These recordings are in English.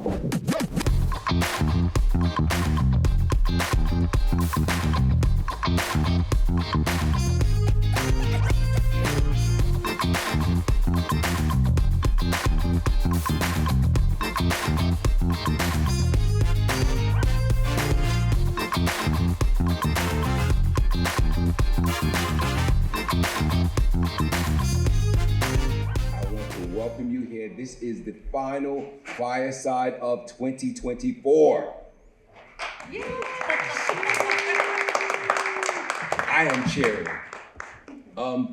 Welcome you here. This is the final Fireside of 2024. I am chairing.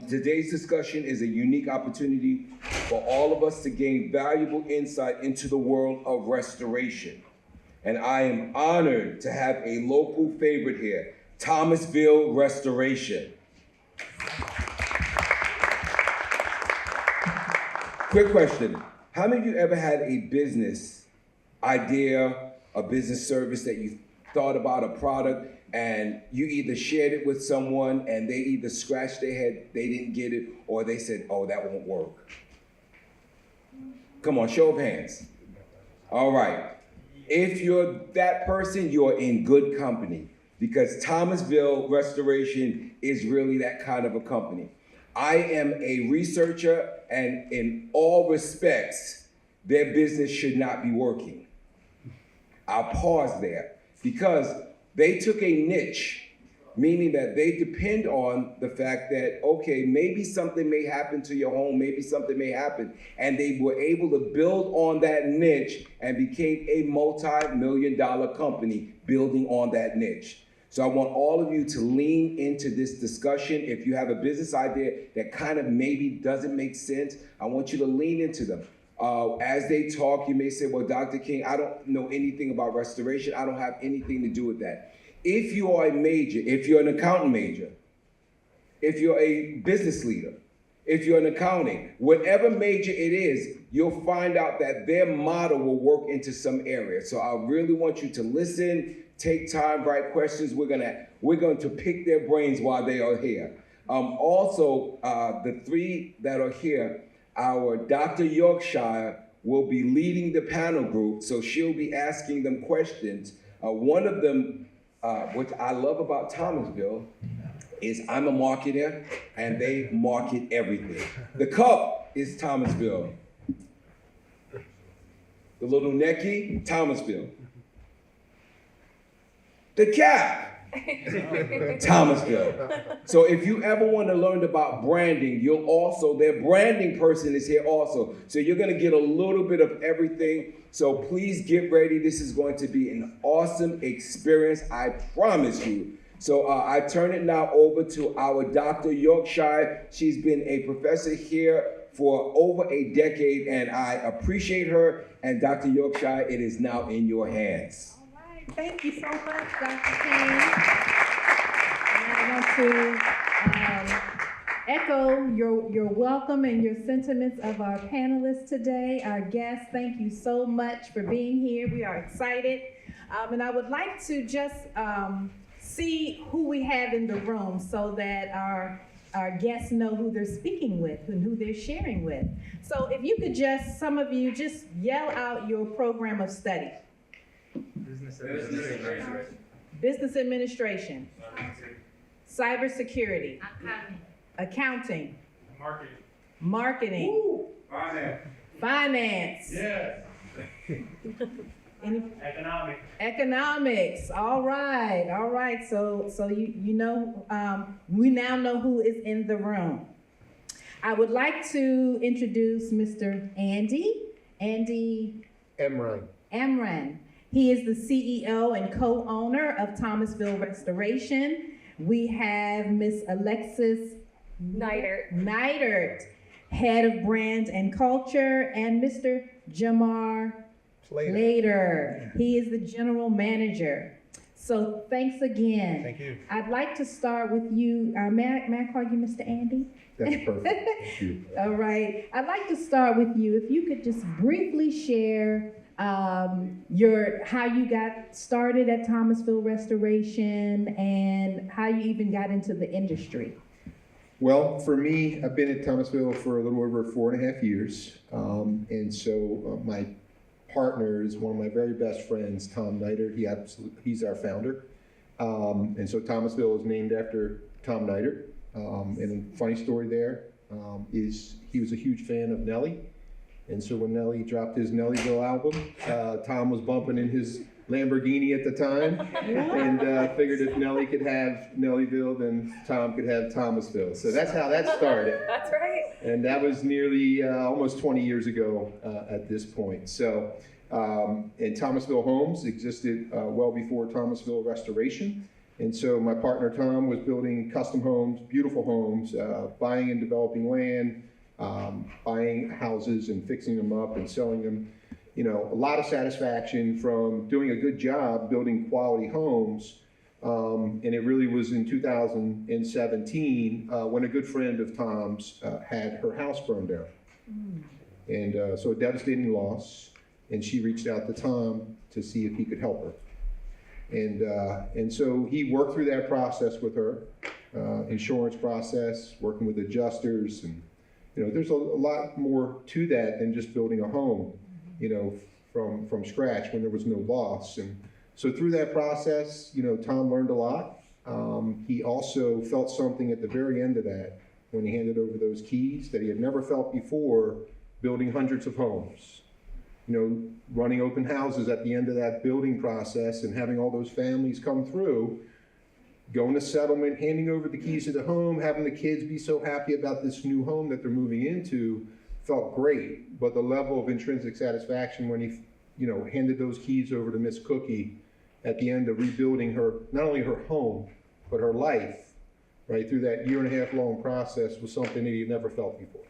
Today's discussion is a unique opportunity for all of us to gain valuable insight into the world of restoration. And I am honored to have a local favorite here, Thomasville Restoration. Quick question. How many of you ever had a business idea, a business service that you thought about, a product, and you either shared it with someone and they either scratched their head, they didn't get it, or they said, oh, that won't work? Come on, show of hands. All right. If you're that person, you're in good company, because Thomasville Restoration is really that kind of a company. I am a researcher, and in all respects, their business should not be working. I'll pause there, because they took a niche, meaning that they depend on the fact that, okay, maybe something may happen to your home, maybe something may happen, and they were able to build on that niche and became a multi-million-dollar company building on that niche. So I want all of you to lean into this discussion. If you have a business idea that kind of maybe doesn't make sense, I want you to lean into them. As they talk, you may say, well, Dr. King, I don't know anything about restoration. I don't have anything to do with that. If you are a major, if you're an accountant major, if you're a business leader, if you're an accounting, whatever major it is, you'll find out that their model will work into some area. So I really want you to listen, take time, write questions. We're going to pick their brains while they are here. Also, the three that are here, our Dr. Yorkshire will be leading the panel group, so she'll be asking them questions. One of them, what I love about Thomasville, is I'm a marketer, and they market everything. The cup is Thomasville. The little necky, Thomasville. The cap, Thomasville. So if you ever want to learn about branding, their branding person is here also. So you're gonna get a little bit of everything. So please get ready. This is going to be an awesome experience, I promise you. So I turn it now over to our Dr. Yorkshire. She's been a professor here for over a decade, and I appreciate her. And Dr. Yorkshire, it is now in your hands. Thank you so much, Dr. King. And I want to echo your welcome and your sentiments of our panelists today, our guests. Thank you so much for being here. We are excited. And I would like to just see who we have in the room so that our guests know who they're speaking with and who they're sharing with. So if you could some of you just yell out your program of study. Business administration. Cybersecurity. Accounting. Marketing. Finance. Yes. Economics. All right. So you know, we now know who is in the room. I would like to introduce Mr. Andy Amrhein. He is the CEO and co-owner of Thomasville Restoration. We have Miss Alexus Nidert, head of brand and culture, and Mr. Jamar Plater. He is the general manager. So thanks again. Thank you. I'd like to start with you. May I call you Mr. Andy? That's perfect. Thank you. All right. I'd like to start with you. If you could just briefly share how you got started at Thomasville Restoration and how you even got into the industry. Well, for me, I've been at Thomasville for a little over 4.5 years. And so my partner is one of my very best friends, Tom Nidert. He's our founder. And so Thomasville is named after Tom Nidert. And a funny story there is he was a huge fan of Nelly. And so when Nelly dropped his Nellyville album, Tom was bumping in his Lamborghini at the time and figured if Nelly could have Nellyville, then Tom could have Thomasville. So that's how that started. That's right. And that was nearly almost 20 years ago at this point. So, and Thomasville Homes existed well before Thomasville Restoration. And so my partner Tom was building custom homes, beautiful homes, buying and developing land, buying houses and fixing them up and selling them. You know, a lot of satisfaction from doing a good job building quality homes. And it really was in 2017 when a good friend of Tom's had her house burned down. And so a devastating loss. And she reached out to Tom to see if he could help her. And so he worked through that process with her, insurance process, working with adjusters. And, you know, there's a lot more to that than just building a home, you know, from scratch when there was no loss. And so through that process, you know, Tom learned a lot. He also felt something at the very end of that when he handed over those keys that he had never felt before, building hundreds of homes. You know, running open houses at the end of that building process and having all those families come through, going to settlement, handing over the keys to the home, having the kids be so happy about this new home that they're moving into, felt great. But the level of intrinsic satisfaction when he, you know, handed those keys over to Miss Cookie at the end of rebuilding her, not only her home, but her life, right, through that 1.5 year long process was something that he had never felt before.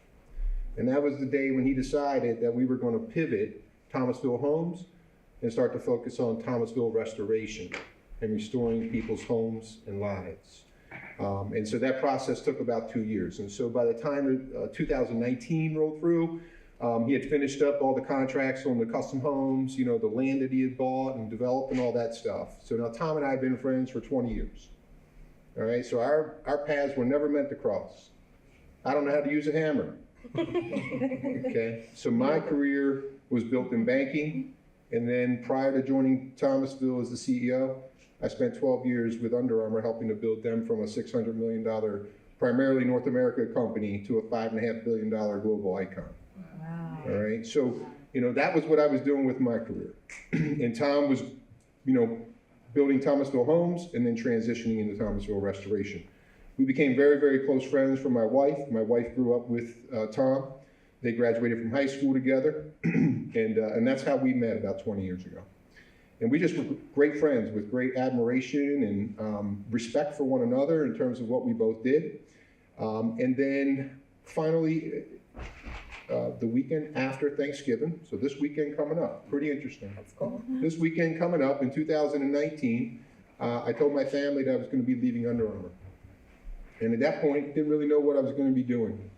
And that was the day when he decided that we were going to pivot Thomasville Homes and start to focus on Thomasville Restoration and restoring people's homes and lives. And so that process took about 2 years. And so by the time 2019 rolled through, he had finished up all the contracts on the custom homes, you know, the land that he had bought and developed and all that stuff. So now Tom and I have been friends for 20 years. All right, so our paths were never meant to cross. I don't know how to use a hammer. Okay, so my career was built in banking, and then prior to joining Thomasville as the CEO, I spent 12 years with Under Armour helping to build them from a $600 million, primarily North America company to a $5.5 billion global icon. Wow. All right, so, you know, that was what I was doing with my career. And Tom was, you know, building Thomasville Homes and then transitioning into Thomasville Restoration. We became very, very close friends from my wife. My wife grew up with Tom. They graduated from high school together, and that's how we met about 20 years ago. And we just were great friends with great admiration and respect for one another in terms of what we both did. And then finally, the weekend after Thanksgiving, so this weekend coming up, pretty interesting. That's cool. This weekend coming up in 2019, I told my family that I was going to be leaving Under Armour. And at that point, didn't really know what I was going to be doing.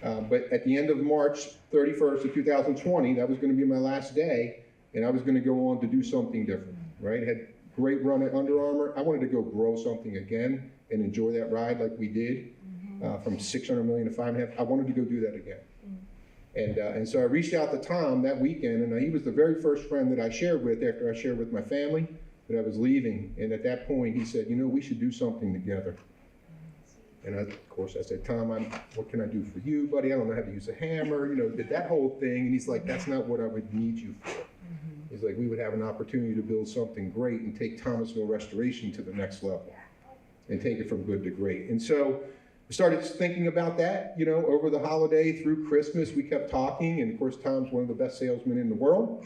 But at the end of March 31st of 2020, that was going to be my last day, and I was going to go on to do something different, right? Had great run at Under Armour. I wanted to go grow something again and enjoy that ride like we did, from 600 million to 5.5. I wanted to go do that again. And so I reached out to Tom that weekend, and he was the very first friend that I shared with after I shared with my family that I was leaving. And at that point, he said, you know, we should do something together. And of course, I said, Tom, what can I do for you, buddy? I don't know how to use a hammer, you know, did that whole thing. And he's like, that's not what I would need you for. He's like, we would have an opportunity to build something great and take Thomasville Restoration to the next level and take it from good to great. And so we started thinking about that, you know, over the holiday through Christmas. We kept talking. And of course, Tom's one of the best salesmen in the world.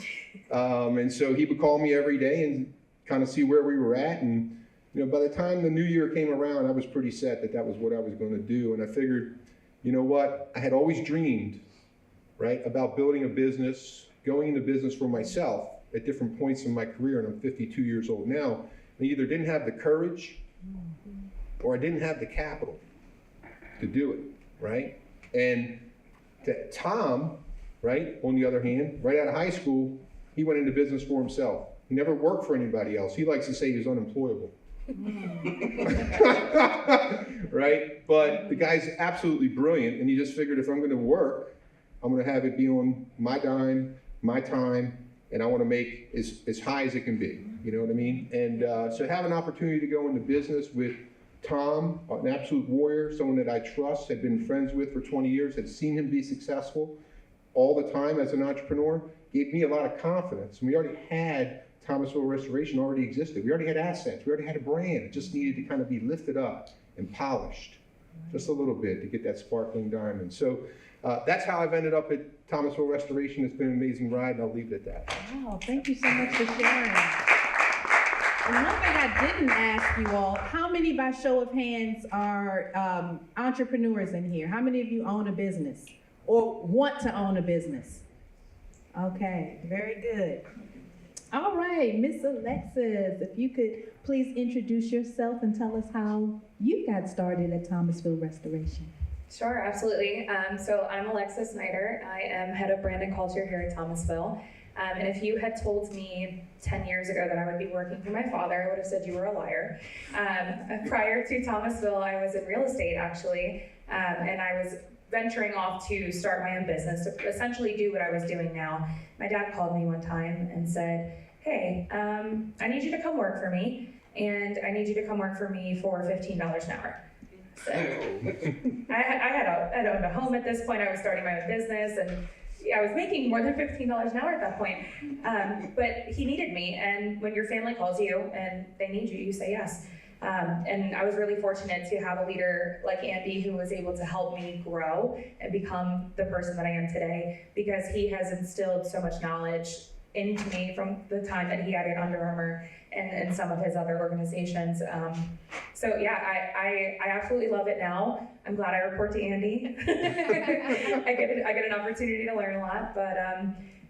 And so he would call me every day and kind of see where we were at. And you know, by the time the new year came around, I was pretty set that that was what I was going to do. And I figured, you know what, I had always dreamed, right, about building a business, going into business for myself at different points in my career, and I'm 52 years old now. I either didn't have the courage or I didn't have the capital to do it, right? And Tom, right, on the other hand, right out of high school, he went into business for himself. He never worked for anybody else. He likes to say he was unemployable. Right? But the guy's absolutely brilliant, and he just figured if I'm going to work, I'm going to have it be on my dime, my time, and I want to make as high as it can be. You know what I mean? And so have an opportunity to go into business with Tom, an absolute warrior, someone that I trust, had been friends with for 20 years, had seen him be successful all the time as an entrepreneur, gave me a lot of confidence. And we already had Thomasville Restoration already existed. We already had assets. We already had a brand. It just needed to kind of be lifted up and polished just a little bit to get that sparkling diamond. So that's how I've ended up at Thomasville Restoration. It's been an amazing ride, and I'll leave it at that. Wow, thank you so much for sharing. And one thing I didn't ask you all, how many by show of hands are entrepreneurs in here? How many of you own a business or want to own a business? Okay, very good. All right, Miss Alexus, if you could please introduce yourself and tell us how you got started at Thomasville Restoration. Sure, absolutely. So I'm Alexus Nidert. I am head of brand and culture here at Thomasville. And if you had told me 10 years ago that I would be working for my father, I would have said you were a liar. Prior to Thomasville, I was in real estate actually, and I was venturing off to start my own business, to essentially do what I was doing now. My dad called me one time and said, hey, I need you to come work for me, and I need you to come work for me for $15 an hour. So, I had owned a home at this point. I was starting my own business, and I was making more than $15 an hour at that point. But he needed me, and when your family calls you and they need you, you say yes. And I was really fortunate to have a leader like Andy who was able to help me grow and become the person that I am today, because he has instilled so much knowledge into me from the time that he had at Under Armour and some of his other organizations. So yeah, I absolutely love it now. I'm glad I report to Andy. I get an opportunity to learn a lot, but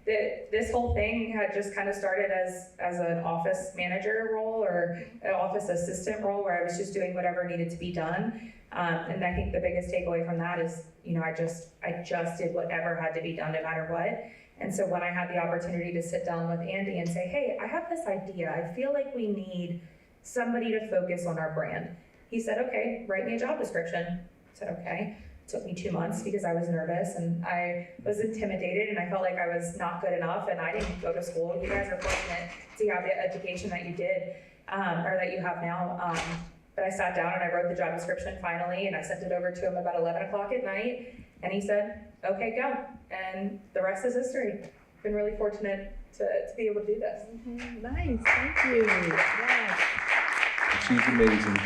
this whole thing had just kind of started as an office manager role or an office assistant role where I was just doing whatever needed to be done. And I think the biggest takeaway from that is, I just did whatever had to be done no matter what. And so when I had the opportunity to sit down with Andy and say, hey, I have this idea. I feel like we need somebody to focus on our brand. He said, okay, write me a job description. I said, okay. It took me 2 months because I was nervous and I was intimidated and I felt like I was not good enough and I didn't go to school. You guys are fortunate to have the education that you did, or that you have now. But I sat down and I wrote the job description finally, and I sent it over to him about 11 o'clock at night, and he said, okay, go. And the rest is history. I've been really fortunate to be able to do this. Mm-hmm. Nice, thank you. Yes. She's amazing.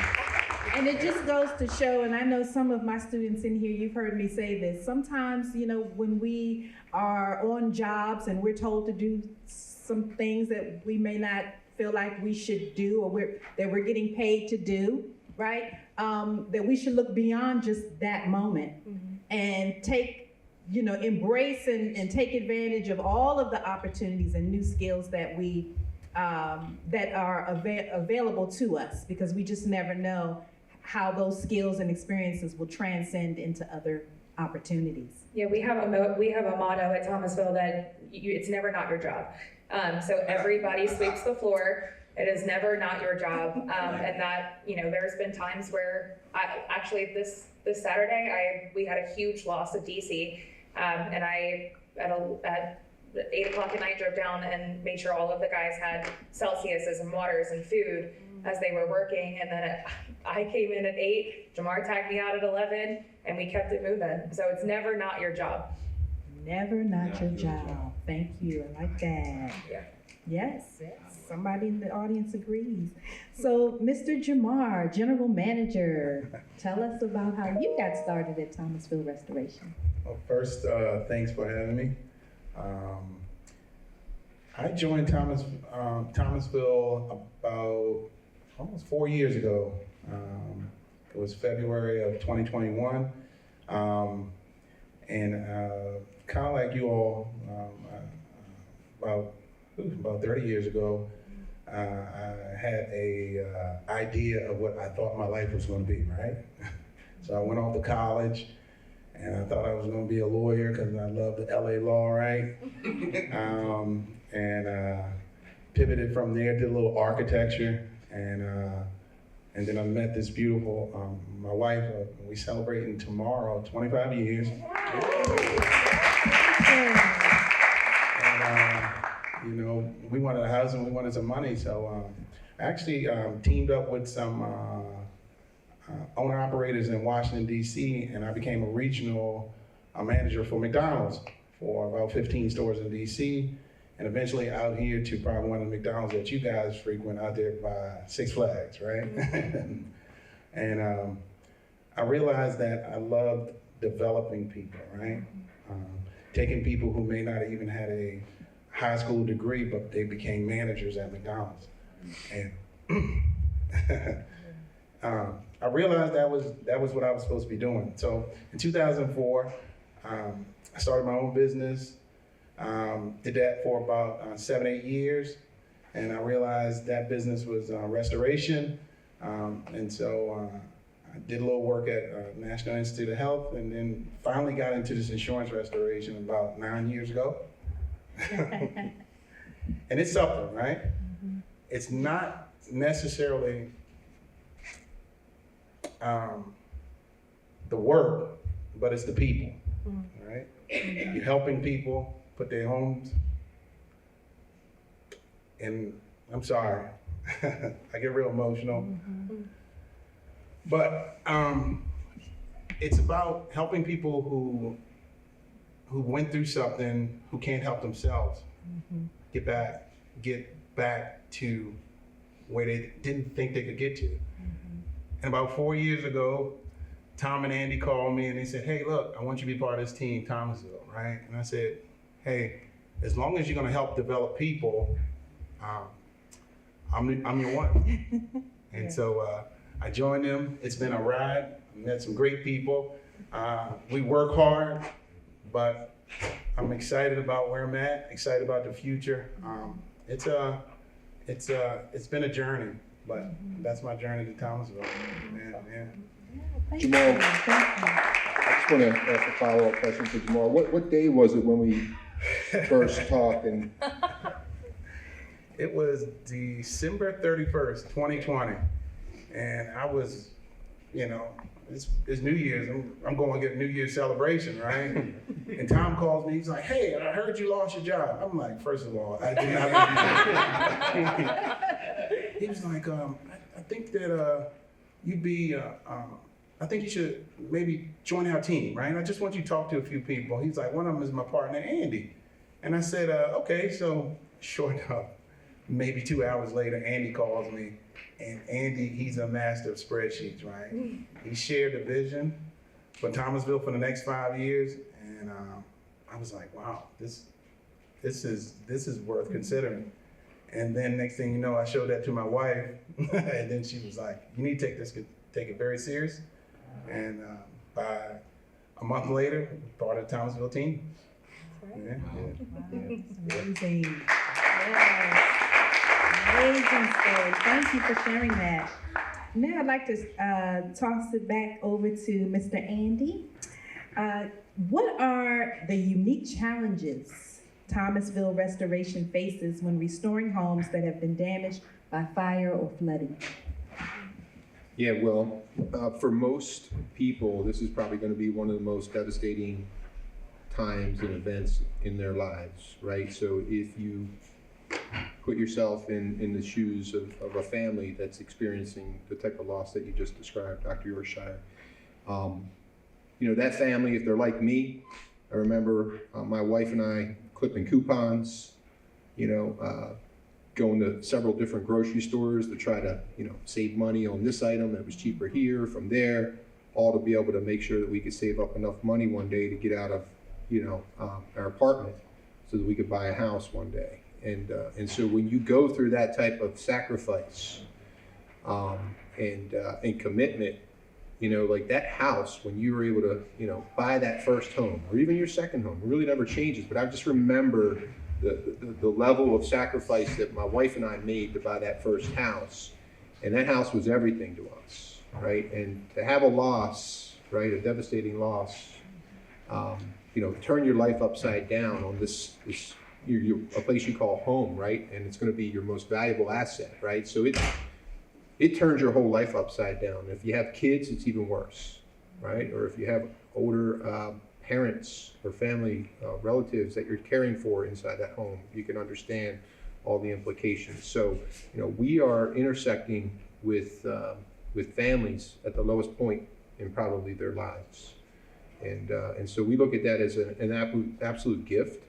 And it just goes to show, and I know some of my students in here, you've heard me say this, sometimes, when we are on jobs and we're told to do some things that we may not feel like we should do, or that we're getting paid to do, right? That we should look beyond just that moment and take, embrace and take advantage of all of the opportunities and new skills that we that are available to us, because we just never know how those skills and experiences will transcend into other opportunities. Yeah, we have a motto at Thomasville that it's never not your job. So everybody sweeps the floor. It is never not your job. And that, there's been times where this Saturday, we had a huge loss of DC. And I, at 8 o'clock at night, drove down and made sure all of the guys had Celsiuses and waters and food as they were working. And then I came in at 8, Jamar tagged me out at 11, and we kept it moving. So it's never not your job. Never not your job. Thank you, I like that. Yeah. Yes, somebody in the audience agrees. So, Mr. Jamar, General Manager, tell us about how you got started at Thomasville Restoration. Well, first, thanks for having me. I joined Thomasville about almost 4 years ago. It was February of 2021. And kind of like you all, about 30 years ago, I had a idea of what I thought my life was going to be, right? So I went off to college, and I thought I was going to be a lawyer because I love the LA law, right? And pivoted from there, did a little architecture, and then I met this beautiful, my wife. We celebrating tomorrow, 25 years. you know, we wanted a house and we wanted some money. So I actually teamed up with some owner-operators in Washington, D.C., and I became a regional manager for McDonald's for about 15 stores in D.C., and eventually out here to probably one of the McDonald's that you guys frequent out there by Six Flags, right? And I realized that I loved developing people, right? Taking people who may not even had a high school degree, but they became managers at McDonald's. And I realized that was what I was supposed to be doing. So in 2004, I started my own business. Did that for about 7-8 years, and I realized that business was restoration. And so I did a little work at National Institute of Health, and then finally got into this insurance restoration about 9 years ago. And it's something, right? Mm-hmm. It's not necessarily the work, but it's the people, right? You're helping people put their homes, and I'm sorry, I get real emotional. Mm-hmm. But it's about helping people who went through something, who can't help themselves, get back to where they didn't think they could get to. And about 4 years ago, Tom and Andy called me and they said, "Hey, look, I want you to be part of this team, Thomasville," right? And I said, "Hey, as long as you're gonna help develop people, I'm your one." And so I joined them. It's been a ride. Met some great people. We work hard, but I'm excited about where I'm at, excited about the future. It's been a journey, but that's my journey to Thomasville. Yeah. Jamar, I just want to ask a follow-up question for Jamar. What day was it when we first talked? And It was December 31st, 2020. And I was, you know, it's New Year's. I'm going to get a New Year's celebration, right? And Tom calls me. He's like, "Hey, I heard you lost your job." I'm like, first of all, I did not lose my job. He was like, I think that you'd be, I think you should maybe join our team, right? I just want you to talk to a few people. He's like, one of them is my partner, Andy. And I said, okay. So sure enough, maybe 2 hours later, Andy calls me. And Andy, he's a master of spreadsheets, right? He shared the vision for Thomasville for the next 5 years. And I was like, wow, this is worth considering. And then next thing you know, I showed that to my wife. And then she was like, "You need to take it very serious." And by a month later, part of the Thomasville team. That's right. Yeah. Wow. Amazing. Yes. Amazing story. Thank you for sharing that. Now I'd like to toss it back over to Mr. Andy. What are the unique challenges Thomasville Restoration faces when restoring homes that have been damaged by fire or flooding? yeah, well, for most people, this is probably going to be one of the most devastating times and events in their lives, right? So if you put yourself in the shoes of a family that's experiencing the type of loss that you just described, Dr. Yorkshire, you know, that family, if they're like me, I remember my wife and I clipping coupons, you know, going to several different grocery stores to try to, you know, save money on this item that was cheaper here, from there, all to be able to make sure that we could save up enough money one day to get out of, you know, our apartment so that we could buy a house one day. And so when you go through that type of sacrifice and commitment, you know, like that house, when you were able to, you know, buy that first home or even your second home, it really never changes. But I just remember the level of sacrifice that my wife and I made to buy that first house. And that house was everything to us, right? And to have a loss, right, a devastating loss, you know, turn your life upside down on this a place you call home, right? And it's going to be your most valuable asset, right? So it turns your whole life upside down. If you have kids, it's even worse, right? Or if you have older parents or family relatives that you're caring for inside that home, you can understand all the implications. So, we are intersecting with families at the lowest point in probably their lives. And so we look at that as an absolute gift,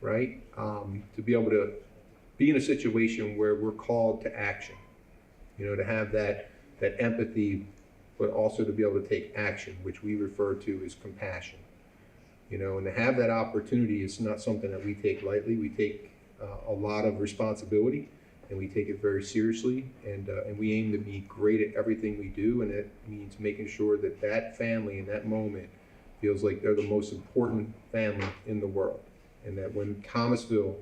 right? To be able to be in a situation where we're called to action, to have that empathy, but also to be able to take action, which we refer to as compassion. And to have that opportunity is not something that we take lightly. We take a lot of responsibility, and we take it very seriously, and we aim to be great at everything we do, and that means making sure that that family in that moment feels like they're the most important family in the world, and that when Thomasville,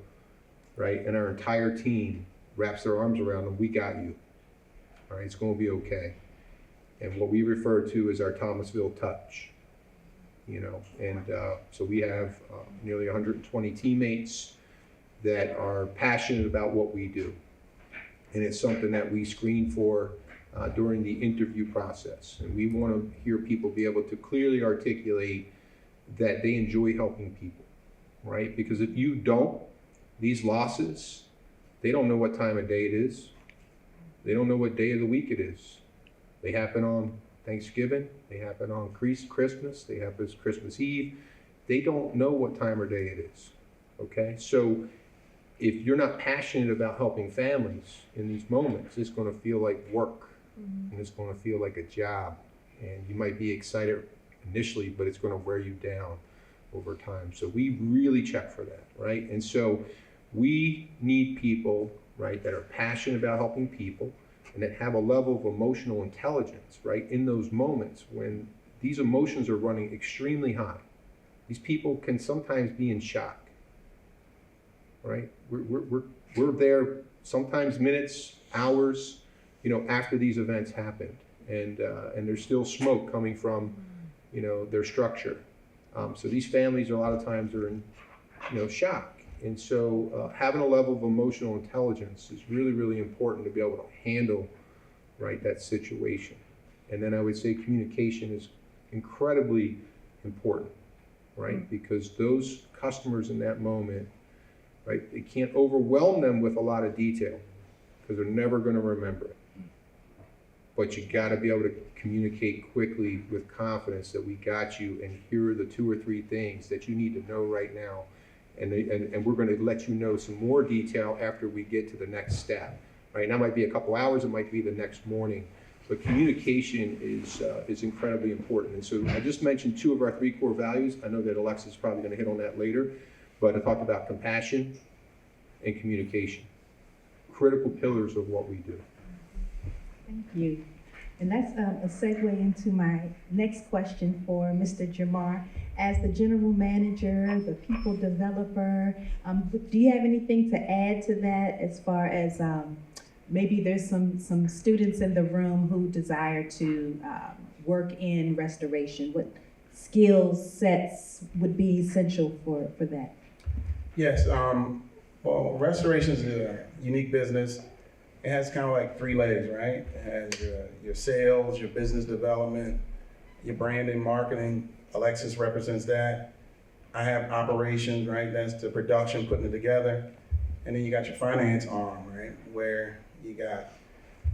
right, and our entire team wraps their arms around them, we got you. All right, it's going to be okay. And what we refer to as our Thomasville touch, and so we have nearly 120 teammates that are passionate about what we do. And it's something that we screen for during the interview process. And we want to hear people be able to clearly articulate that they enjoy helping people, right? Because if you don't, these losses, they don't know what time of day it is. They don't know what day of the week it is. They happen on Thanksgiving, they happen on Christmas, they happen Christmas Eve. They don't know what time of day it is, okay? So if you're not passionate about helping families in these moments, it's going to feel like work, and it's going to feel like a job. And you might be excited initially, but it's going to wear you down over time. So we really check for that, right? And so we need people, right, that are passionate about helping people and that have a level of emotional intelligence, right, in those moments when these emotions are running extremely high. These people can sometimes be in shock. Right, we're there sometimes minutes, hours, after these events happened, and there's still smoke coming from, their structure. So these families a lot of times are in, shock, and so having a level of emotional intelligence is really, really important to be able to handle, right, that situation. And then I would say communication is incredibly important, right, because those customers in that moment, right, it can't overwhelm them with a lot of detail because they're never going to remember it. But you got to be able to communicate quickly with confidence that we got you, and here are the 2 or 3 things that you need to know right now. And we're going to let you know some more detail after we get to the next step. Right, that might be a couple hours, it might be the next morning. But communication is incredibly important. And so I just mentioned 2 of our 3 core values. I know that Alexus is probably going to hit on that later. But I talked about compassion and communication, critical pillars of what we do. Thank you. And that's a segue into my next question for Mr. Jamar. As the general manager, the people developer, do you have anything to add to that as far as maybe there's some students in the room who desire to work in restoration? What skill sets would be essential for that? Yes, well, restoration is a unique business. It has kind of like 3 legs, right? It has your sales, your business development, your branding, marketing. Alexus represents that. I have operations, right? That's the production, putting it together. And then you got your finance arm, right? Where you got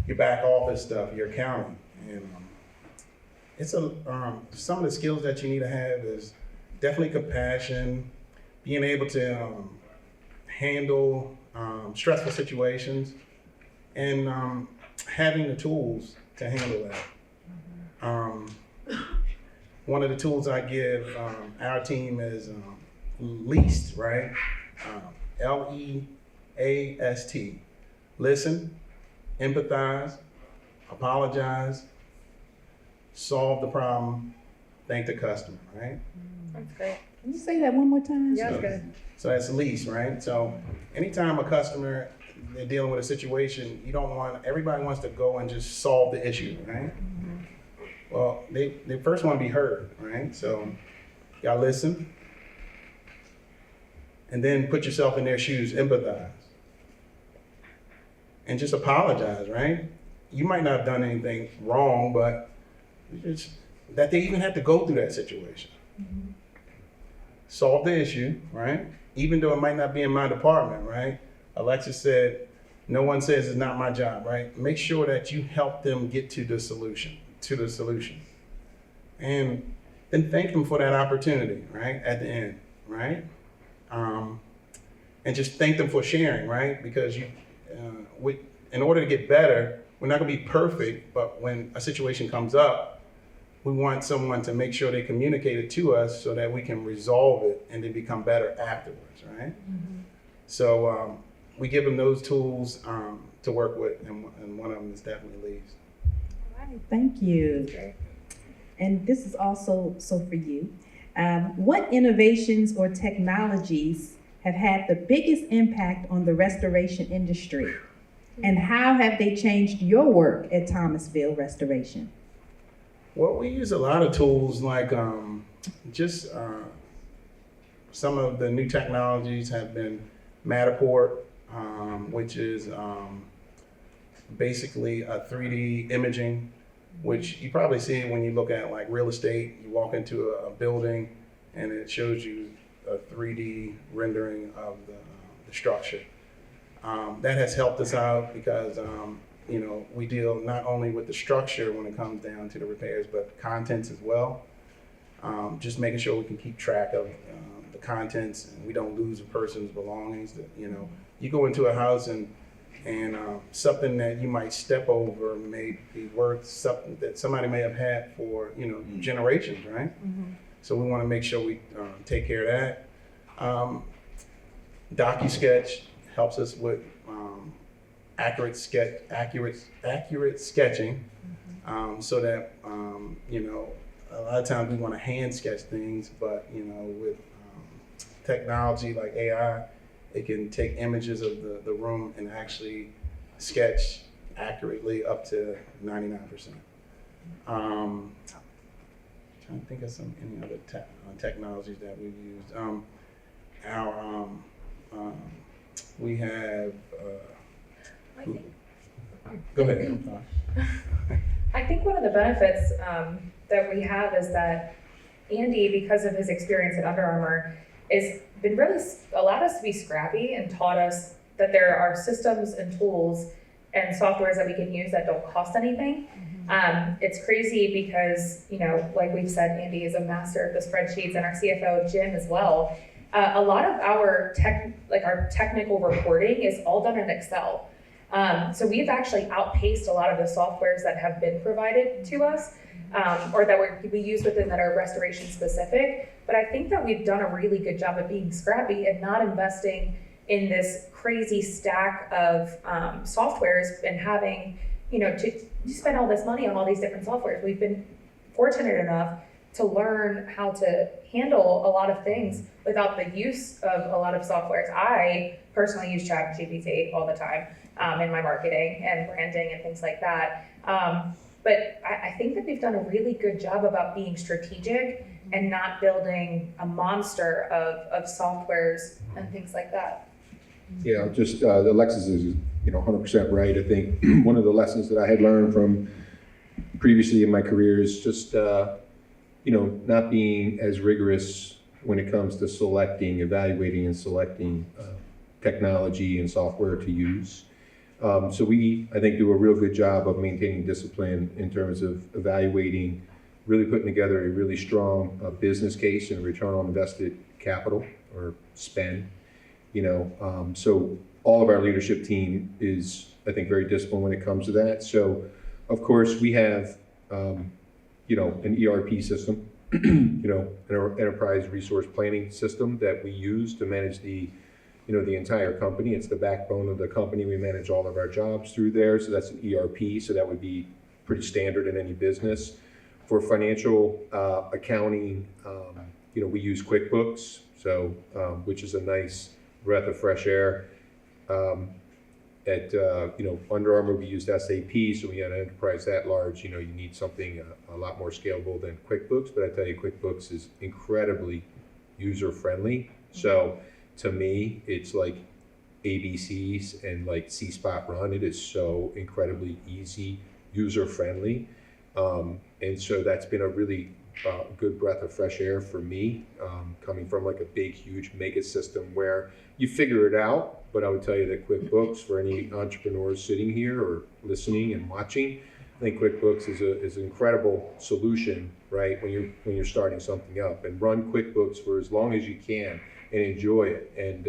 your back office stuff, your accounting. And it's some of the skills that you need to have is definitely compassion, being able to handle stressful situations, and having the tools to handle that. One of the tools I give our team is LEAST, right? L-E-A-S-T. Listen, empathize, apologize, solve the problem, thank the customer, right? That's great. Can you say that one more time? Yeah, that's good. So that's LEAST, right? So anytime a customer, they're dealing with a situation, everybody wants to go and just solve the issue, right? Well, they first want to be heard, right? So you gotta listen, and then put yourself in their shoes, empathize, and just apologize, right? You might not have done anything wrong, but it's that they even have to go through that situation. solve the issue, right? Even though it might not be in my department, right? Alexus said, no one says it's not my job, right? Make sure that you help them get to the solution. And then thank them for that opportunity, right? At the end, right? And just thank them for sharing, right? Because in order to get better, we're not gonna be perfect, but when a situation comes up, we want someone to make sure they communicate it to us so that we can resolve it and then become better afterwards, right? Mm-hmm. So we give them those tools to work with, and one of them is definitely leads. All right, thank you. And this is also for you. What innovations or technologies have had the biggest impact on the restoration industry? And how have they changed your work at Thomasville Restoration? Well, we use a lot of tools like some of the new technologies have been Matterport, which is basically a 3D imaging, which you probably see when you look at like real estate. You walk into a building and it shows you a 3D rendering of the structure. That has helped us out because we deal not only with the structure when it comes down to the repairs, but contents as well. Just making sure we can keep track of the contents and we don't lose a person's belongings. That you go into a house and something that you might step over may be worth something that somebody may have had for generations, right? Mm-hmm. So we want to make sure we take care of that. DocuSketch helps us with accurate sketching, so that a lot of times we want to hand sketch things, but with technology like AI, it can take images of the room and actually sketch accurately up to 99%. Trying to think of any other technologies that we've used. We have. Go ahead. I think one of the benefits that we have is that Andy, because of his experience at Under Armour, has been really allowed us to be scrappy and taught us that there are systems and tools and softwares that we can use that don't cost anything. Mm-hmm. It's crazy because, like we've said, Andy is a master of the spreadsheets, and our CFO, Jim, as well. A lot of our technical reporting is all done in Excel. So we've actually outpaced a lot of the softwares that have been provided to us, or that we use within that are restoration specific. But I think that we've done a really good job of being scrappy and not investing in this crazy stack of softwares and having, to spend all this money on all these different softwares. We've been fortunate enough to learn how to handle a lot of things without the use of a lot of softwares. I personally use ChatGPT all the time in my marketing and branding and things like that. But I think that we've done a really good job about being strategic and not building a monster of softwares and things like that. Yeah, just Alexus is 100% right. I think one of the lessons that I had learned from previously in my career is just not being as rigorous when it comes to evaluating and selecting technology and software to use. So we, I think, do a real good job of maintaining discipline in terms of evaluating, really putting together a really strong business case and return on invested capital or spend. So all of our leadership team is, I think, very disciplined when it comes to that. So, of course, we have, an ERP system, an enterprise resource planning system that we use to manage the entire company. It's the backbone of the company. We manage all of our jobs through there. So that's an ERP. So that would be pretty standard in any business. For financial accounting, we use QuickBooks, so which is a nice breath of fresh air. At Under Armour, we used SAP, so we had an enterprise that large. You need something a lot more scalable than QuickBooks. But I tell you, QuickBooks is incredibly user friendly. So to me, it's like ABCs and like C-Spot Run. It is so incredibly easy, user friendly, and so that's been a really a good breath of fresh air for me, coming from like a big, huge mega system where you figure it out. But I would tell you that QuickBooks, for any entrepreneurs sitting here or listening and watching, I think QuickBooks is an incredible solution, right? When you're starting something up, and run QuickBooks for as long as you can and enjoy it. And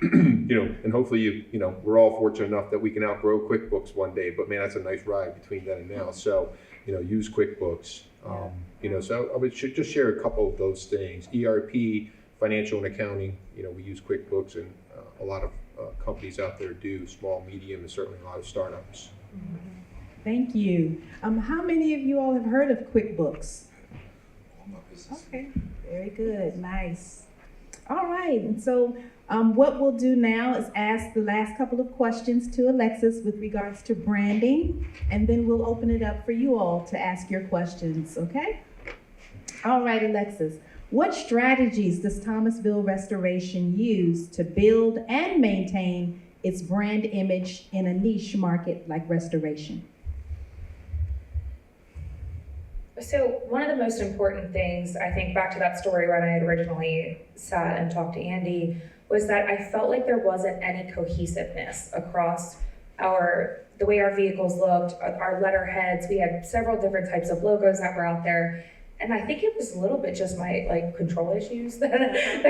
and hopefully we're all fortunate enough that we can outgrow QuickBooks one day. But man, that's a nice ride between then and now. So use QuickBooks. So I would just share a couple of those things. ERP, financial and accounting. We use QuickBooks, and a lot of companies out there do, small, medium, and certainly a lot of startups. Thank you. How many of you all have heard of QuickBooks? Okay, very good, nice. All right, and so what we'll do now is ask the last couple of questions to Alexus with regards to branding, and then we'll open it up for you all to ask your questions, okay? All right, Alexus, what strategies does Thomasville Restoration use to build and maintain its brand image in a niche market like restoration? So one of the most important things, I think back to that story when I had originally sat and talked to Andy, was that I felt like there wasn't any cohesiveness across the way our vehicles looked, our letterheads. We had several different types of logos that were out there. And I think it was a little bit just my control issues that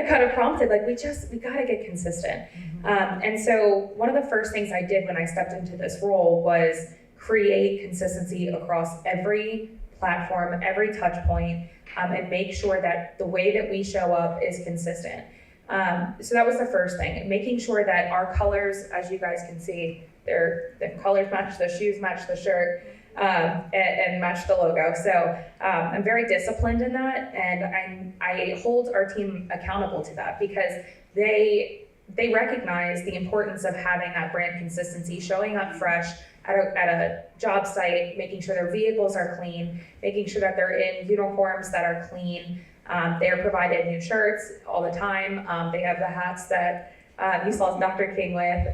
kind of prompted, we gotta get consistent. And so one of the first things I did when I stepped into this role was create consistency across every platform, every touch point, and make sure that the way that we show up is consistent. So that was the first thing, making sure that our colors, as you guys can see, the colors match the shoes, match the shirt, and match the logo. So I'm very disciplined in that, and I hold our team accountable to that, because they recognize the importance of having that brand consistency, showing up fresh at a job site, making sure their vehicles are clean, making sure that they're in uniforms that are clean. They are provided new shirts all the time. They have the hats that you saw Dr. King with,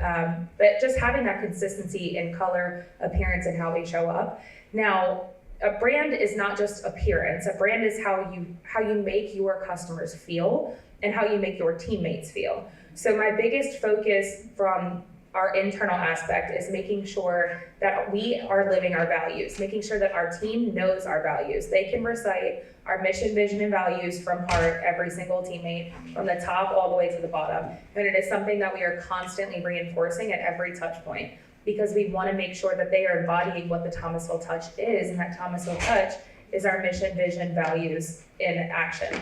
but just having that consistency in color, appearance, and how they show up. Now, a brand is not just appearance. A brand is how you make your customers feel and how you make your teammates feel. So my biggest focus from our internal aspect is making sure that we are living our values, making sure that our team knows our values. They can recite our mission, vision, and values from heart, every single teammate, from the top all the way to the bottom. And it is something that we are constantly reinforcing at every touch point, because we want to make sure that they are embodying what the Thomasville Touch is, and that Thomasville Touch is our mission, vision, values in action.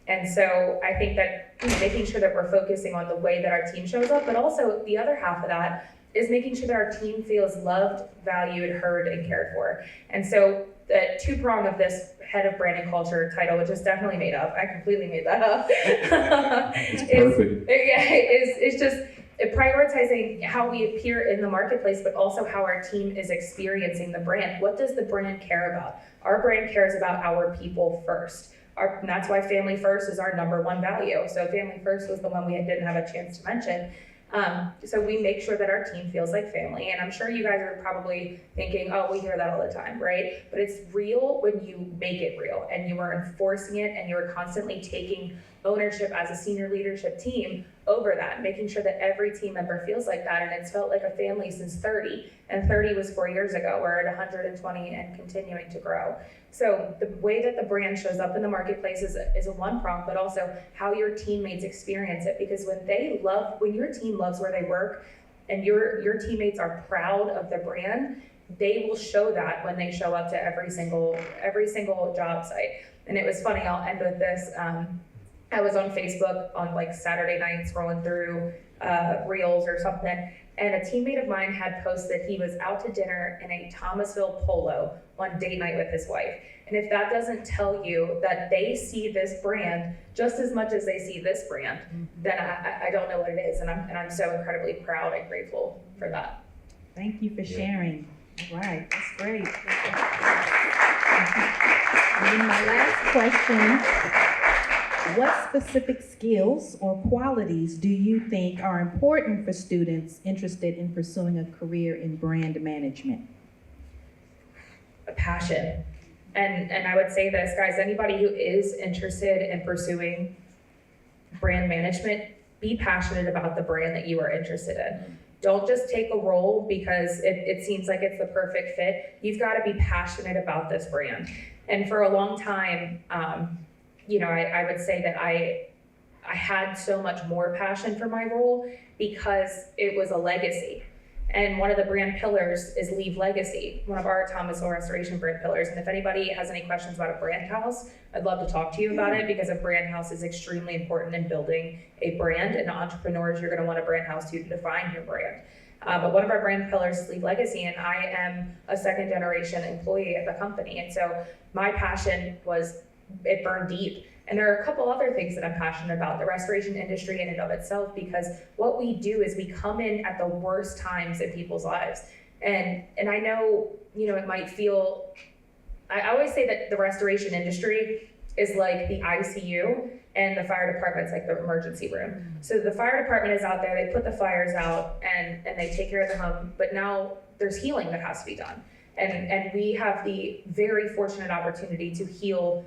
And so I think that making sure that we're focusing on the way that our team shows up, but also the other half of that is making sure that our team feels loved, valued, heard, and cared for. And so the two-prong of this head of brand and culture title, which is definitely made up, I completely made that up. It's perfect. It's just prioritizing how we appear in the marketplace, but also how our team is experiencing the brand. What does the brand care about? Our brand cares about our people first. And that's why family first is our #1 value. So family first was the one we didn't have a chance to mention. So we make sure that our team feels like family. And I'm sure you guys are probably thinking, oh, we hear that all the time, right? But it's real when you make it real and you are enforcing it and you're constantly taking ownership as a senior leadership team over that, making sure that every team member feels like that. And it's felt like a family since 30, and 30 was 4 years ago. We're at 120 and continuing to grow. So the way that the brand shows up in the marketplace is a one prong, but also how your teammates experience it. Because when your team loves where they work and your teammates are proud of the brand, they will show that when they show up to every single job site. And it was funny, I'll end with this. I was on Facebook on Saturday night scrolling through Reels or something, and a teammate of mine had posted he was out to dinner in a Thomasville polo on date night with his wife. And if that doesn't tell you that they see this brand just as much as they see this brand, then I don't know what it is. And I'm so incredibly proud and grateful for that. Thank you for sharing. All right, that's great. And then my last question. What specific skills or qualities do you think are important for students interested in pursuing a career in brand management? A passion. And I would say this, guys, anybody who is interested in pursuing brand management, be passionate about the brand that you are interested in. Don't just take a role because it seems like it's the perfect fit. You've got to be passionate about this brand. And for a long time, I would say that I had so much more passion for my role because it was a legacy. And one of the brand pillars is leave legacy, one of our Thomasville Restoration brand pillars. And if anybody has any questions about a brand house, I'd love to talk to you about it, because a brand house is extremely important in building a brand. And entrepreneurs, you're gonna want a brand house to define your brand. But one of our brand pillars is leave legacy, and I am a second generation employee at the company. And so my passion was, it burned deep. And there are a couple other things that I'm passionate about, the restoration industry in and of itself, because what we do is we come in at the worst times in people's lives. And I know, it might feel, I always say that the restoration industry is like the ICU and the fire department's like the emergency room. So the fire department is out there, they put the fires out and they take care of the home, but now there's healing that has to be done. And we have the very fortunate opportunity to heal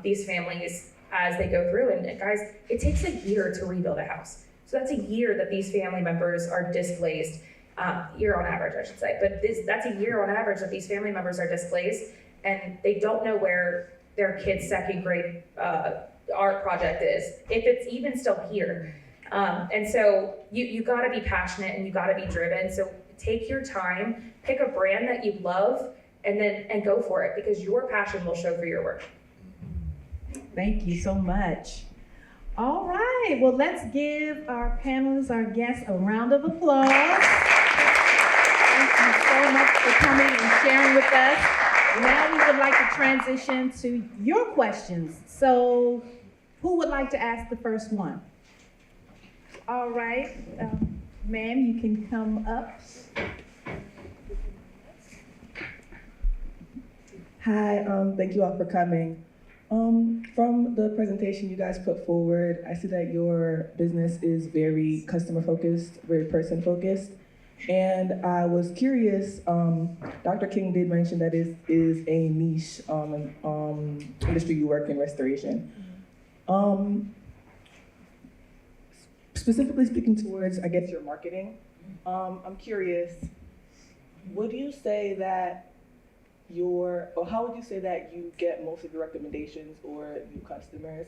these families as they go through. And guys, it takes a year to rebuild a house. So that's a year that these family members are displaced, year on average, I should say. But that's a year on average that these family members are displaced, and they don't know where their kid's second grade art project is, if it's even still here. And so you gotta be passionate and you gotta be driven. So take your time, pick a brand that you love, and go for it, because your passion will show through your work. Thank you so much. All right, well, let's give our panelists, our guests, a round of applause. Thank you so much for coming and sharing with us. Now we would like to transition to your questions. So who would like to ask the first one? All right, ma'am, you can come up. Hi, thank you all for coming. From the presentation you guys put forward, I see that your business is very customer focused, very person focused. And I was curious, Dr. King did mention that it is a niche industry you work in, restoration. Specifically speaking towards, I guess, your marketing, I'm curious, would you say that how would you say that you get most of your recommendations or new customers?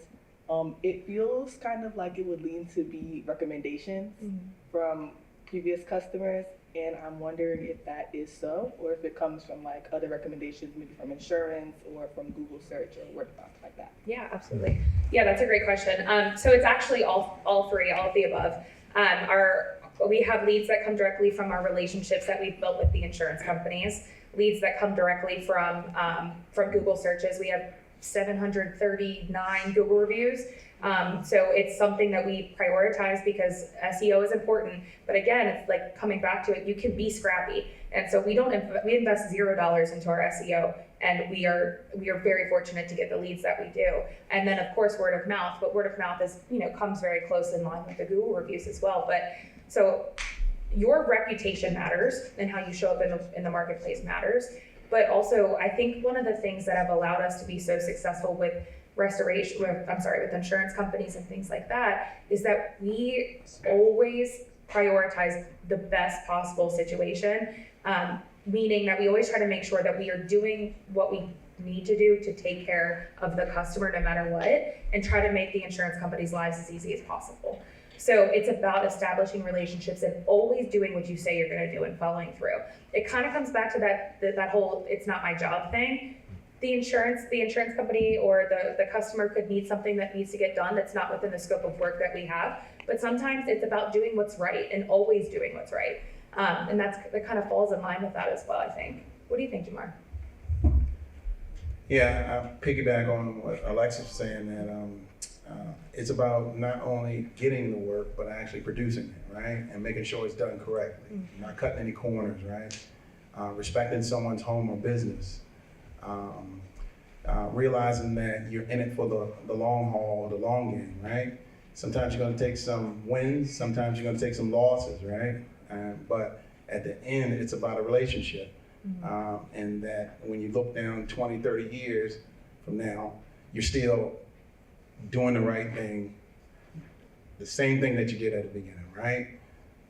It feels kind of like it would lean to be recommendations from previous customers, and I'm wondering if that is so, or if it comes from like other recommendations, maybe from insurance or from Google search or word of mouth, like that. Yeah, absolutely. Yeah, that's a great question. So it's actually all three, all of the above. We have leads that come directly from our relationships that we've built with the insurance companies, leads that come directly from Google searches. We have 739 Google reviews. So it's something that we prioritize because SEO is important. But again, it's like coming back to it, you can be scrappy. And so we invest $0 into our SEO, and we are very fortunate to get the leads that we do. And then of course word of mouth, but word of mouth is, comes very close in line with the Google reviews as well. But so your reputation matters, and how you show up in the marketplace matters. But also, I think one of the things that have allowed us to be so successful with with insurance companies and things like that, is that we always prioritize the best possible situation, meaning that we always try to make sure that we are doing what we need to do to take care of the customer no matter what, and try to make the insurance company's lives as easy as possible. So it's about establishing relationships and always doing what you say you're going to do and following through. It kind of comes back to that whole "it's not my job" thing. The insurance company or the customer could need something that needs to get done that's not within the scope of work that we have. But sometimes it's about doing what's right and always doing what's right. And that kind of falls in line with that as well, I think. What do you think, Jamar? Yeah, I'll piggyback on what Alexus was saying, that it's about not only getting the work, but actually producing it, right? And making sure it's done correctly, not cutting any corners, right? Respecting someone's home or business. Realizing that you're in it for the long haul, the long game, right? Sometimes you're going to take some wins, sometimes you're going to take some losses, right? But at the end, it's about a relationship. And that when you look down 20, 30 years from now, you're still doing the right thing, the same thing that you did at the beginning, right?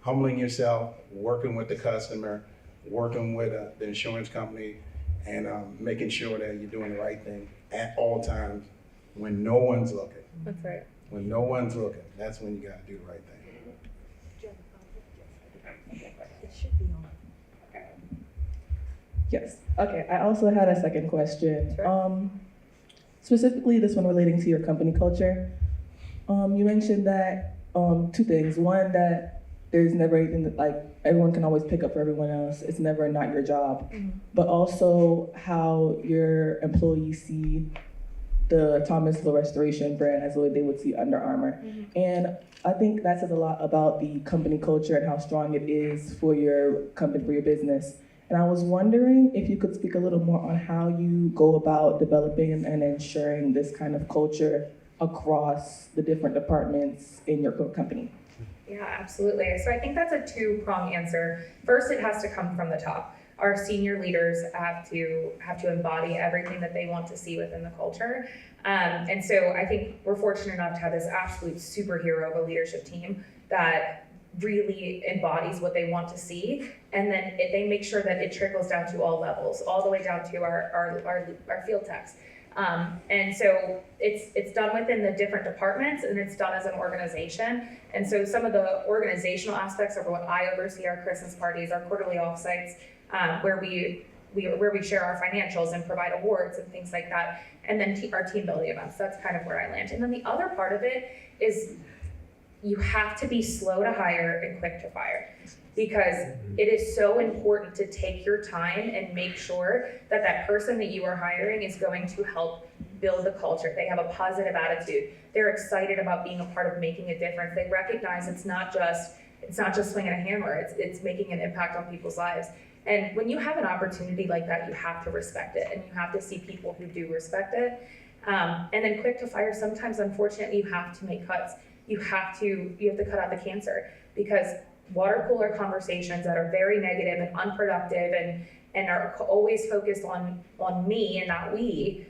Humbling yourself, working with the customer, working with the insurance company, and making sure that you're doing the right thing at all times when no one's looking. That's right. When no one's looking, that's when you gotta do the right thing. Yes. Okay. I also had a second question. Sure. Specifically, this one relating to your company culture. You mentioned that two things. One, that there's never anything that, like, everyone can always pick up for everyone else. It's never not your job. But also how your employees see the Thomasville Restoration brand as the way they would see Under Armour. And I think that says a lot about the company culture and how strong it is for your company, for your business. And I was wondering if you could speak a little more on how you go about developing and ensuring this kind of culture across the different departments in your company. Yeah, absolutely. So I think that's a two-pronged answer. First, it has to come from the top. Our senior leaders have to embody everything that they want to see within the culture. And so I think we're fortunate enough to have this absolute superhero of a leadership team that really embodies what they want to see, and then they make sure that it trickles down to all levels, all the way down to our field techs. And so it's done within the different departments, and it's done as an organization. And so some of the organizational aspects of what I oversee, our Christmas parties, our quarterly offsites, where we share our financials and provide awards and things like that, and then our team building events. That's kind of where I land. And then the other part of it is you have to be slow to hire and quick to fire, because it is so important to take your time and make sure that that person that you are hiring is going to help build the culture. They have a positive attitude. They're excited about being a part of making a difference. They recognize it's not just swinging a hammer. It's making an impact on people's lives. And when you have an opportunity like that, you have to respect it, and you have to see people who do respect it. And then quick to fire, sometimes unfortunately you have to make cuts. You have to cut out the cancer, because water cooler conversations that are very negative and unproductive and are always focused on me and not we,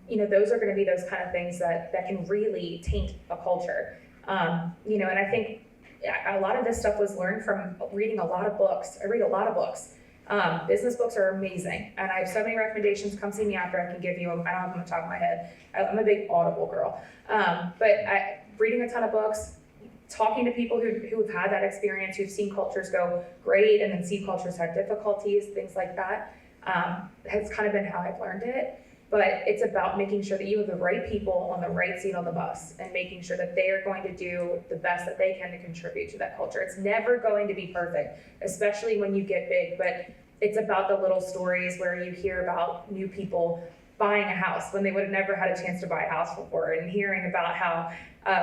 those are going to be those kind of things that can really taint a culture. And I think a lot of this stuff was learned from reading a lot of books. I read a lot of books. Business books are amazing, and I have so many recommendations. Come see me after. I can give you them. I don't have them on the top of my head. I'm a big Audible girl. Reading a ton of books, talking to people who've had that experience, who've seen cultures go great and then seen cultures have difficulties, things like that, has kind of been how I've learned it. But it's about making sure that you have the right people on the right seat on the bus, and making sure that they are going to do the best that they can to contribute to that culture. It's never going to be perfect, especially when you get big, but it's about the little stories where you hear about new people buying a house when they would have never had a chance to buy a house before, and hearing about how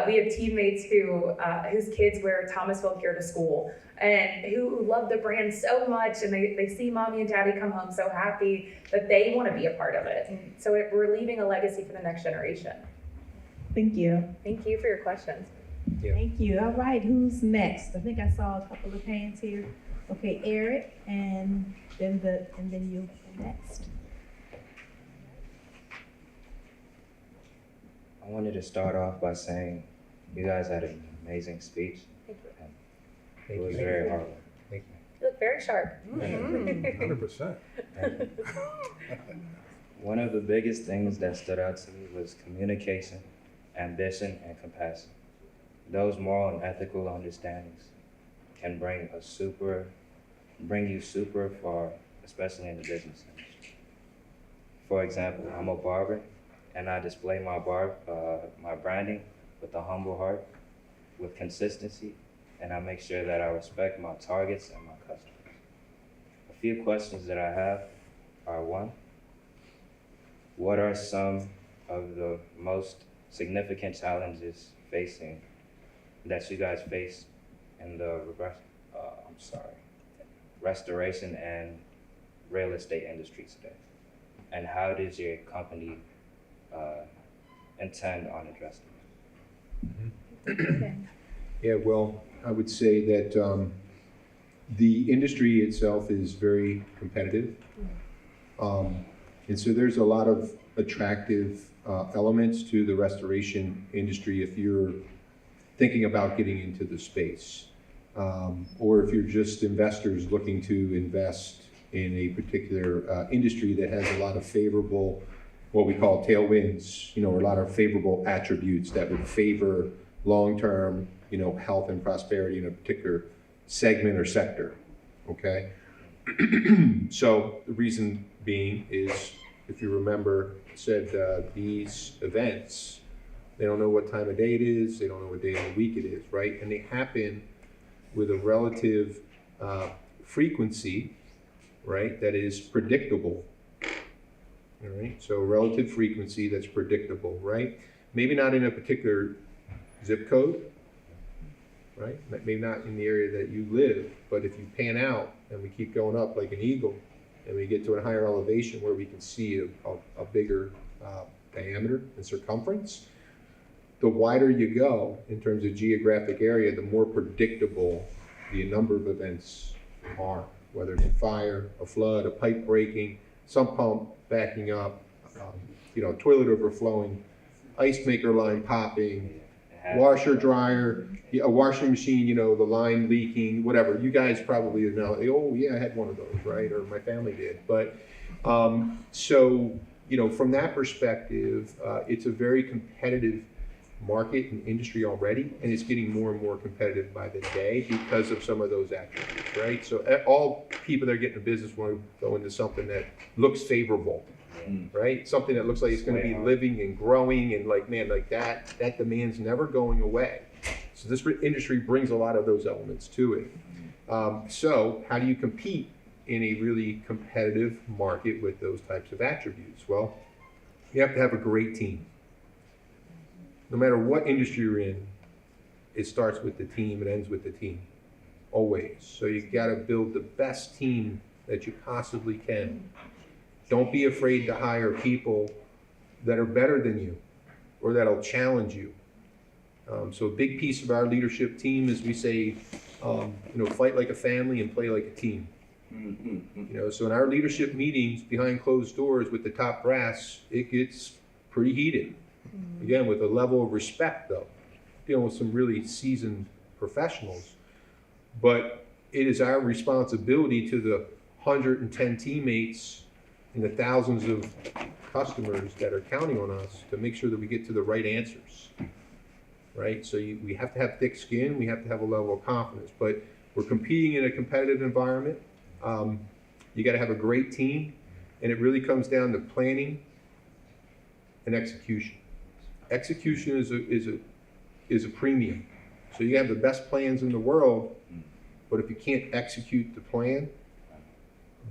we have teammates whose kids wear Thomasville gear to school, and who love the brand so much, and they see mommy and daddy come home so happy that they want to be a part of it. And so we're leaving a legacy for the next generation. Thank you. Thank you for your questions. Thank you. All right, who's next? I think I saw a couple of hands here. Okay, Eric, and then you next. I wanted to start off by saying you guys had an amazing speech. Thank you. It was very hard. You look very sharp. 100%. And one of the biggest things that stood out to me was communication, ambition, and compassion. Those moral and ethical understandings can bring you super far, especially in the business industry. For example, I'm a barber, and I display my branding with a humble heart, with consistency, and I make sure that I respect my targets and my customers. A few questions that I have are: one, what are some of the most significant challenges that you guys face in the restoration and real estate industry today? And how does your company intend on addressing it? Yeah, well, I would say that The industry itself is very competitive. And so there's a lot of attractive elements to the restoration industry if you're thinking about getting into the space. Or if you're just investors looking to invest in a particular industry that has a lot of favorable, what we call tailwinds, a lot of favorable attributes that would favor long-term, health and prosperity in a particular segment or sector, okay? So the reason being is, if you remember, said these events, they don't know what time of day it is, they don't know what day of the week it is, right? And they happen with a relative frequency, right, that is predictable, all right? So relative frequency that's predictable, right? Maybe not in a particular zip code, right? Maybe not in the area that you live, but if you pan out and we keep going up like an eagle, and we get to a higher elevation where we can see a bigger diameter and circumference, the wider you go in terms of geographic area, the more predictable the number of events are, whether it's a fire, a flood, a pipe breaking, sump pump backing up, toilet overflowing, ice maker line popping, washer, dryer, a washing machine, the line leaking, whatever. You guys probably know, oh yeah, I had one of those, right? Or my family did. But so, from that perspective, it's a very competitive market and industry already, and it's getting more and more competitive by the day because of some of those attributes, right? So all people that are getting a business want to go into something that looks favorable, right? Something that looks like it's going to be living and growing, and that demand's never going away. So this industry brings a lot of those elements to it. So how do you compete in a really competitive market with those types of attributes? Well, you have to have a great team. No matter what industry you're in, it starts with the team, it ends with the team, always. So you gotta build the best team that you possibly can. Don't be afraid to hire people that are better than you or that'll challenge you. So a big piece of our leadership team is we say, fight like a family and play like a team. So in our leadership meetings behind closed doors with the top brass, it gets pretty heated. Again, with a level of respect, though, dealing with some really seasoned professionals. But it is our responsibility to the 110 teammates and the thousands of customers that are counting on us to make sure that we get to the right answers, right? So we have to have thick skin, we have to have a level of confidence, but we're competing in a competitive environment. You got to have a great team, and it really comes down to planning and execution. Execution is a premium. So you have the best plans in the world, but if you can't execute the plan,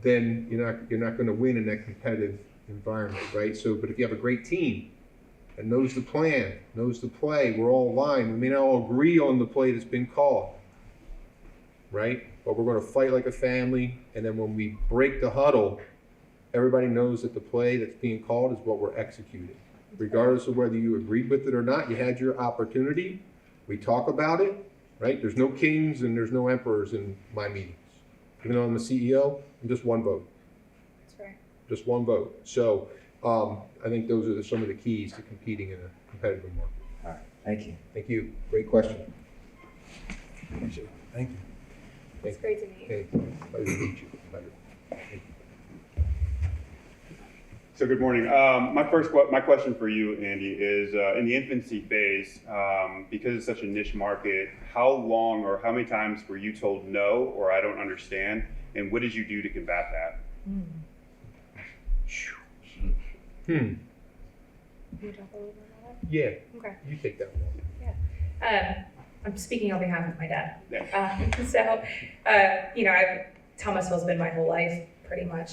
then you're not going to win in that competitive environment, right? So, but if you have a great team that knows the plan, knows the play, we're all aligned. We may not all agree on the play that's been called, right? But we're going to fight like a family, and then when we break the huddle, everybody knows that the play that's being called is what we're executing. Regardless of whether you agreed with it or not, you had your opportunity. We talk about it, right? There's no kings and there's no emperors in my meetings. Even though I'm the CEO, I'm just one vote. That's right. Just one vote. So I think those are some of the keys to competing in a competitive market. All right, thank you. Thank you. Great question. Thank you. It's great to meet you. Okay. Pleasure to meet you. Pleasure. Thank you. So good morning. My question for you, Andy, is in the infancy phase, because it's such a niche market, how long or how many times were you told no or I don't understand, and what did you do to combat that? Can you talk a little bit about that? Yeah. Okay. You take that one. Yeah. I'm speaking on behalf of my dad. Yeah. Thomasville's been my whole life, pretty much.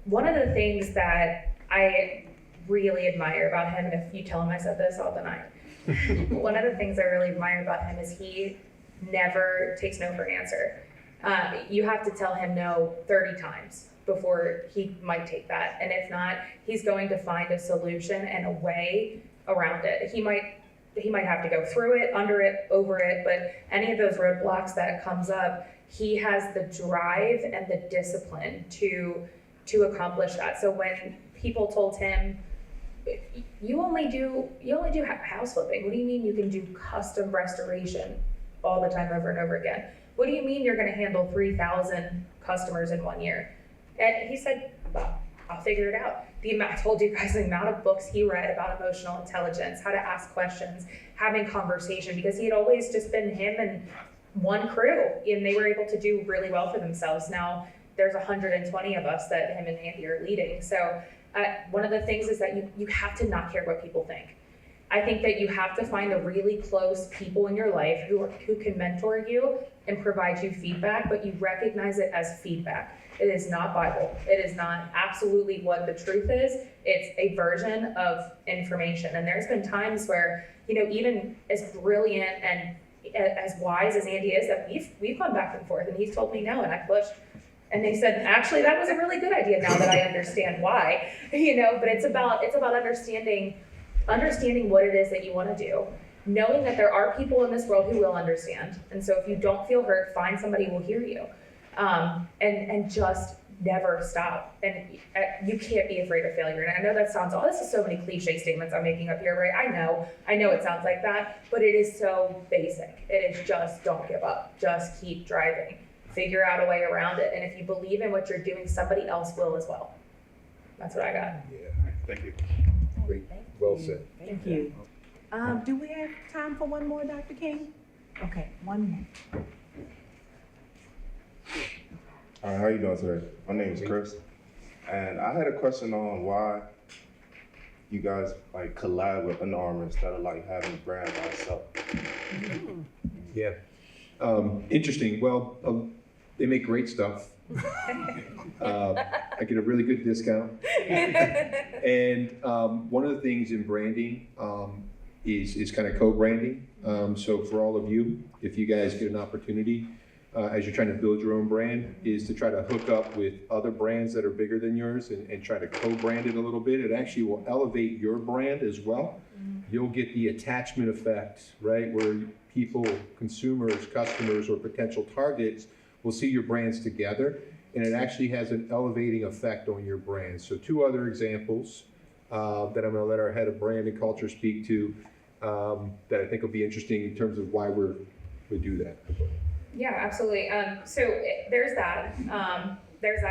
One of the things that I really admire about him, and if you tell him I said this, I'll deny it. One of the things I really admire about him is he never takes no for an answer. You have to tell him no 30 times before he might take that. And if not, he's going to find a solution and a way around it. He might he might have to go through it, under it, over it, but any of those roadblocks that comes up, he has the drive and the discipline to accomplish that. So when people told him, you only do house flipping. What do you mean you can do custom restoration all the time over and over again? What do you mean you're gonna handle 3,000 customers in 1 year? And he said, well, I'll figure it out. I told you guys the amount of books he read about emotional intelligence, how to ask questions, having conversation, because he had always just been him and one crew, and they were able to do really well for themselves. Now there's 120 of us that him and Andy are leading. So one of the things is that you have to not care what people think. I think that you have to find the really close people in your life who can mentor you and provide you feedback, but you recognize it as feedback. It is not Bible. It is not absolutely what the truth is. It's a version of information. And there's been times where, even as brilliant and as wise as Andy is, that we've gone back and forth, and he's told me no, and I pushed. And they said, actually, that was a really good idea now that I understand why. But it's about understanding what it is that you want to do, knowing that there are people in this world who will understand. And so if you don't feel hurt, find somebody who will hear you. And just never stop. And you can't be afraid of failure. And I know that sounds, this is so many cliche statements I'm making up here, right? I know it sounds like that, but it is so basic. It is just don't give up. Just keep driving. Figure out a way around it. And if you believe in what you're doing, somebody else will as well. That's what I got. Yeah, thank you. Great, well said. Thank you. Do we have time for one more, Dr. King? Okay, one more. All right, how you doing today? My name is Chris, and I had a question on why you guys collab with Under Armour instead of having a brand by itself. Yeah. Interesting. Well, they make great stuff. I get a really good discount. And one of the things in branding is kind of co-branding. So for all of you, if you guys get an opportunity, as you're trying to build your own brand, is to try to hook up with other brands that are bigger than yours and try to co-brand it a little bit. It actually will elevate your brand as well. You'll get the attachment effect, right? Where people, consumers, customers, or potential targets will see your brands together, and it actually has an elevating effect on your brand. So 2 other examples that I'm gonna let our head of brand and culture speak to that I think will be interesting in terms of why we do that. Yeah, absolutely. So there's that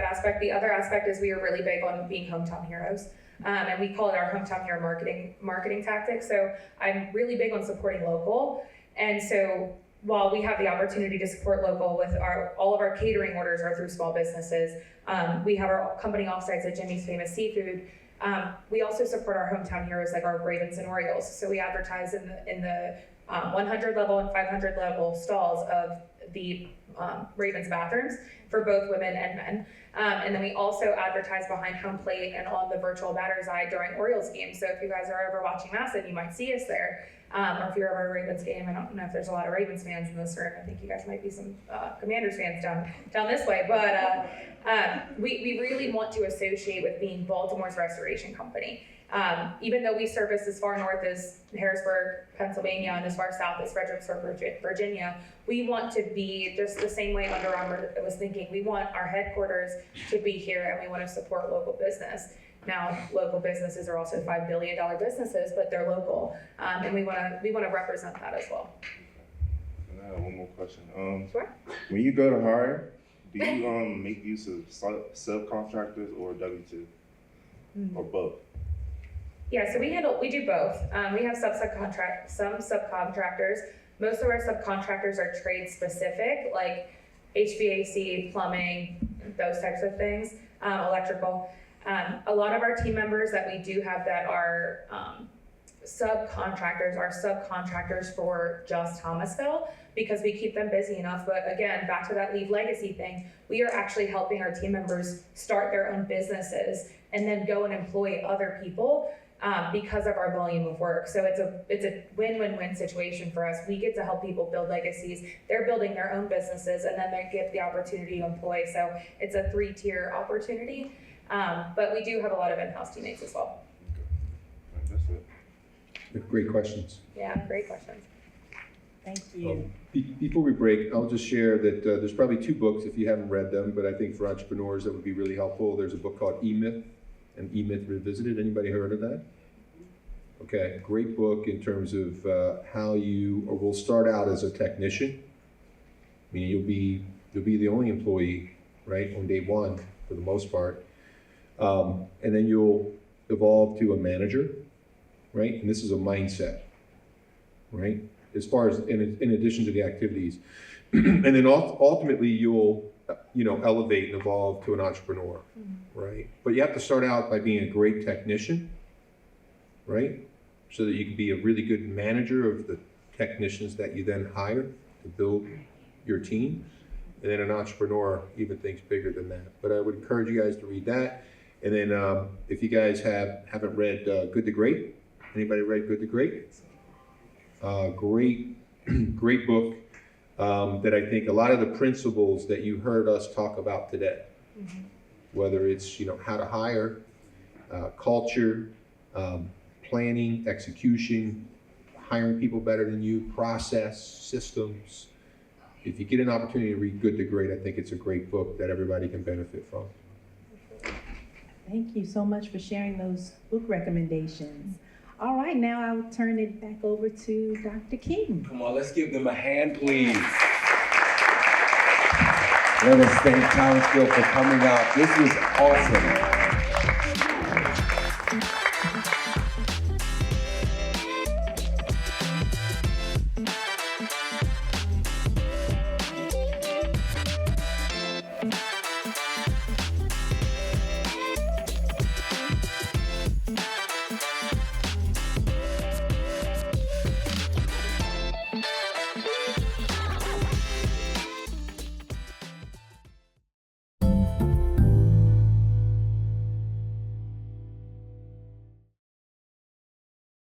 aspect. The other aspect is we are really big on being hometown heroes. And we call it our hometown hero marketing tactic. So I'm really big on supporting local. And so while we have the opportunity to support local with all of our catering orders are through small businesses, we have our company offsites at Jimmy's Famous Seafood. We also support our hometown heroes like our Ravens and Orioles. So we advertise in the 100 level and 500 level stalls of the Ravens bathrooms for both women and men. And then we also advertise behind home plate and on the virtual batter's eye during Orioles games. So if you guys are ever watching Madison, you might see us there. Or if you're ever at a Ravens game, I don't know if there's a lot of Ravens fans in this room. I think you guys might be some Commanders fans down this way. But we really want to associate with being Baltimore's restoration company. Even though we service as far north as Harrisburg, Pennsylvania, and as far south as Fredericksburg, Virginia, we want to be just the same way Under Armour was thinking. We want our headquarters to be here, and we want to support local business. Now, local businesses are also $5 billion businesses, but they're local, and we want to represent that as well. And I have one more question. Sure. When you go to hire, do you make use of subcontractors or W-2 or both? Yeah, so we do both. We have some subcontractors. Most of our subcontractors are trade specific, like HVAC, plumbing, those types of things, electrical. A lot of our team members that we do have that are subcontractors for just Thomasville, because we keep them busy enough. But again, back to that leave legacy thing, we are actually helping our team members start their own businesses and then go and employ other people because of our volume of work. So it's a win-win-win situation for us. We get to help people build legacies. They're building their own businesses, and then they get the opportunity to employ. So it's a 3-tier opportunity. But we do have a lot of in-house teammates as well. Okay. That's it. Great questions. Yeah, great questions. Thank you. Before we break, I'll just share that there's probably 2 books if you haven't read them, but I think for entrepreneurs that would be really helpful. There's a book called E-Myth and E-Myth Revisited. Anybody heard of that? Okay, great book in terms of how you will start out as a technician. I mean, you'll be the only employee, right, on day one for the most part, and then you'll evolve to a manager, right? And this is a mindset, right? As far as in addition to the activities, and then ultimately you'll elevate and evolve to an entrepreneur, right? But you have to start out by being a great technician, right? So that you can be a really good manager of the technicians that you then hire to build your team. And then an entrepreneur even thinks bigger than that. But I would encourage you guys to read that. And then if you guys haven't read Good to Great, anybody read Good to Great? Great book that I think a lot of the principles that you heard us talk about today, whether it's how to hire, culture, planning, execution, hiring people better than you, process, systems. If you get an opportunity to read Good to Great, I think it's a great book that everybody can benefit from. Thank you so much for sharing those book recommendations. All right, now I'll turn it back over to Dr. King. Come on, let's give them a hand, please. Let us thank Thomasville for coming out. This was awesome.